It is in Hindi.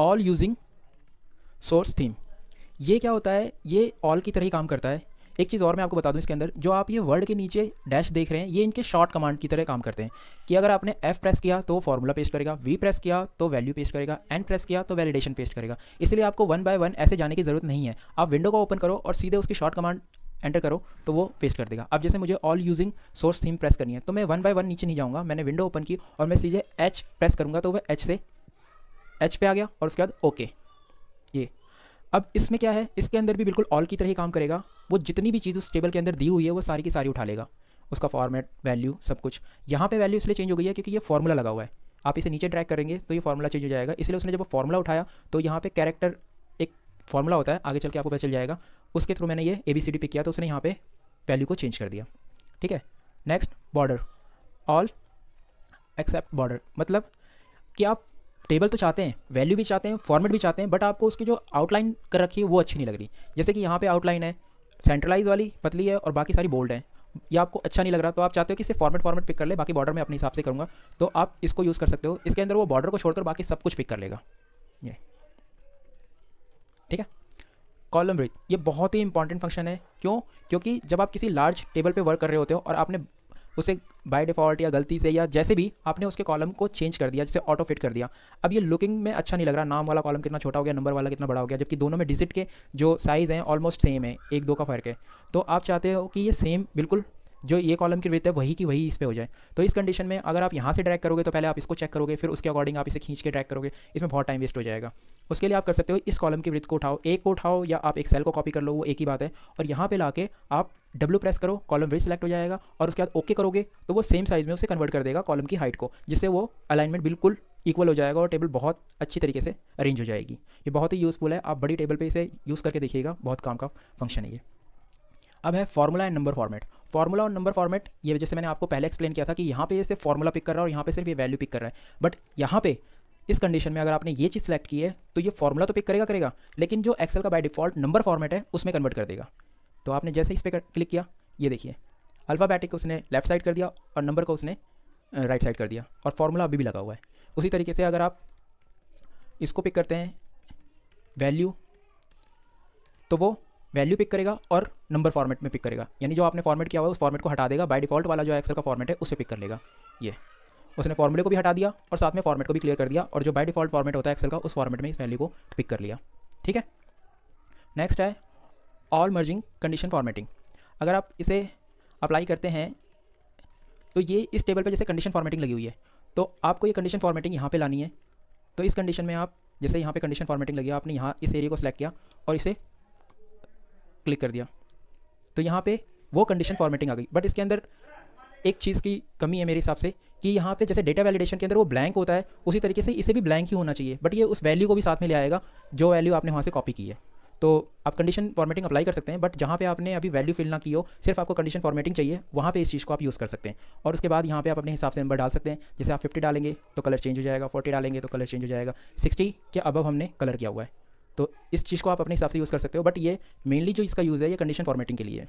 All using source theme. ये क्या होता है, ये ऑल की तरह ही काम करता है। एक चीज़ और मैं आपको बता दूं इसके अंदर, जो आप ये वर्ड के नीचे डैश देख रहे हैं, ये इनके शॉर्ट कमांड की तरह काम करते हैं कि अगर आपने F प्रेस किया तो फॉर्मूला पेस्ट करेगा, V प्रेस किया तो वैल्यू पेस्ट करेगा, N प्रेस किया तो वैलिडेशन पेस्ट करेगा। इसलिए आपको वन बाय वन ऐसे जाने की ज़रूरत नहीं है। आप विंडो को ओपन करो और सीधे उसकी शॉर्ट कमांड एंटर करो तो वो पेस्ट कर देगा। अब जैसे मुझे all using source theme press करनी है तो मैं वन बाय वन नीचे नहीं जाऊँगा, मैंने विंडो ओपन की और मैं सीधे H प्रेस करूँगा तो वह H से H पे आ गया और उसके बाद ओके। ये अब इसमें क्या है, इसके अंदर भी बिल्कुल ऑल की तरह ही काम करेगा। वो जितनी भी चीज़ उस टेबल के अंदर दी हुई है वो सारी की सारी उठा लेगा, उसका फॉर्मेट, वैल्यू, सब कुछ। यहाँ पे वैल्यू इसलिए चेंज हो गई है क्योंकि ये फॉर्मूला लगा हुआ है। आप इसे नीचे ड्रैग करेंगे तो ये फॉर्मूला चेंज हो जाएगा, इसलिए उसने जब वो फॉर्मूला उठाया तो यहाँ पे कैरेक्टर एक फॉर्मूला होता है, आगे चल के आपको पता चल जाएगा, उसके थ्रू मैंने ये ABCD पिक किया तो उसने यहाँ पे वैल्यू को चेंज कर दिया। ठीक है। Next border, all except border, मतलब कि आप टेबल तो चाहते हैं, वैल्यू भी चाहते हैं, फॉर्मेट भी चाहते हैं, बट आपको उसकी जो आउटलाइन कर रखी है वो अच्छी नहीं लग रही। जैसे कि यहाँ पे आउटलाइन है सेंट्रलाइज वाली पतली है और बाकी सारी बोल्ड है, ये आपको अच्छा नहीं लग रहा, तो आप चाहते हो कि इसे फॉर्मेट पिक कर ले, बाकी बॉर्डर में अपने हिसाब से करूँगा, तो आप इसको यूज़ कर सकते हो। इसके अंदर वो बॉर्डर को छोड़कर बाकी सब कुछ पिक कर लेगा ये। ठीक है। कॉलम ब्रेथ, ये बहुत ही इंपॉर्टेंट फंक्शन है। क्यों? क्योंकि जब आप किसी लार्ज टेबल पे वर्क कर रहे होते हो और आपने उसे बाय डिफ़ॉल्ट या गलती से या जैसे भी आपने उसके कॉलम को चेंज कर दिया, जैसे ऑटो फिट कर दिया, अब ये लुकिंग में अच्छा नहीं लग रहा, नाम वाला कॉलम कितना छोटा हो गया, नंबर वाला कितना बड़ा हो गया, जबकि दोनों में डिजिट के जो साइज़ हैं ऑलमोस्ट सेम है, 1-2 का फ़र्क है। तो आप चाहते हो कि ये सेम बिल्कुल जो ये कॉलम की विड्थ है वही की वही इस पे हो जाए। तो इस कंडीशन में अगर आप यहाँ से ड्रैग करोगे तो पहले आप इसको चेक करोगे, फिर उसके अकॉर्डिंग आप इसे खींच के ड्रैग करोगे, इसमें बहुत टाइम वेस्ट हो जाएगा। उसके लिए आप कर सकते हो इस कॉलम की विड्थ को उठाओ, एक को उठाओ या आप एक सेल को कॉपी कर लो, वो एक ही बात है, और यहाँ पे लाके आप W प्रेस करो, कॉलम विड्थ सेलेक्ट हो जाएगा और उसके बाद ओके करोगे तो वो सेम साइज़ में उसे कन्वर्ट कर देगा कॉलम की हाइट को, जिससे वो अलाइनमेंट बिल्कुल इक्वल हो जाएगा और टेबल बहुत अच्छी तरीके से अरेंज हो जाएगी। ये बहुत ही यूज़फुल है, आप बड़ी टेबल पे इसे यूज़ करके देखिएगा, बहुत काम का फंक्शन है ये। अब है formula and number format. Formula और नंबर फॉर्मेट, ये जैसे मैंने आपको पहले एक्सप्लेन किया था कि यहाँ पे ये सिर्फ फार्मूला पिक कर रहा है और यहाँ पे सिर्फ ये वैल्यू पिक कर रहा है, बट यहाँ पे इस कंडीशन में अगर आपने ये चीज़ सेलेक्ट की है तो ये फार्मूला तो पिक करेगा, लेकिन जो एक्सेल का बाय डिफ़ॉल्ट नंबर फॉर्मेट है उसमें कन्वर्ट कर देगा। तो आपने जैसे इस पर क्लिक किया, ये देखिए अल्फ़ाबेटिक को उसने लेफ्ट साइड कर दिया और नंबर को उसने राइट साइड कर दिया, और फार्मूला अभी भी लगा हुआ है। उसी तरीके से अगर आप इसको पिक करते हैं वैल्यू, तो वो वैल्यू पिक करेगा और नंबर फॉर्मेट में पिक करेगा, यानी जो आपने फॉर्मेट किया हुआ है उस फॉर्मेट को हटा देगा, बाय डिफ़ॉल्ट वाला जो एक्सेल का फॉर्मेट है उसे पिक कर लेगा। ये उसने फॉर्मूले को भी हटा दिया और साथ में फॉर्मेट को भी क्लियर कर दिया, और जो बाय डिफ़ॉल्ट फॉर्मेट होता है एक्सेल का उस फॉर्मेट में इस वैल्यू को पिक कर लिया। ठीक है। नेक्स्ट है ऑल मर्जिंग कंडीशन फॉर्मेटिंग। अगर आप इसे अप्लाई करते हैं तो ये इस टेबल पे जैसे कंडीशन फॉर्मेटिंग लगी हुई है, तो आपको ये कंडीशन फॉर्मेटिंग यहाँ पे लानी है। तो इस कंडीशन में आप जैसे यहाँ पे कंडीशन फॉर्मेटिंग लगी है, आपने यहाँ इस एरिया को सिलेक्ट किया और इसे क्लिक कर दिया, तो यहाँ पे वो कंडीशन फॉर्मेटिंग आ गई। बट इसके अंदर एक चीज़ की कमी है मेरे हिसाब से कि यहाँ पे जैसे डेटा वैलिडेशन के अंदर वो ब्लैंक होता है, उसी तरीके से इसे भी ब्लैंक ही होना चाहिए, बट ये उस वैल्यू को भी साथ में ले आएगा जो वैल्यू आपने वहाँ से कॉपी की है। तो आप कंडीशन फॉर्मेटिंग अप्लाई कर सकते हैं, बट जहाँ पे आपने अभी वैल्यू फिल ना की हो, सिर्फ आपको कंडीशन फॉर्मेटिंग चाहिए, वहाँ पे इस चीज़ को आप यूज़ कर सकते हैं। और उसके बाद यहाँ पे आप अपने हिसाब से नंबर डाल सकते हैं, जैसे आप 50 डालेंगे तो कलर चेंज हो जाएगा, 40 डालेंगे तो कलर चेंज हो जाएगा, 60 के अबव हमने कलर किया हुआ है, तो इस चीज़ को आप अपने हिसाब से यूज़ कर सकते हो। बट ये मेनली जो इसका यूज़ है ये कंडीशन फॉर्मेटिंग के लिए है।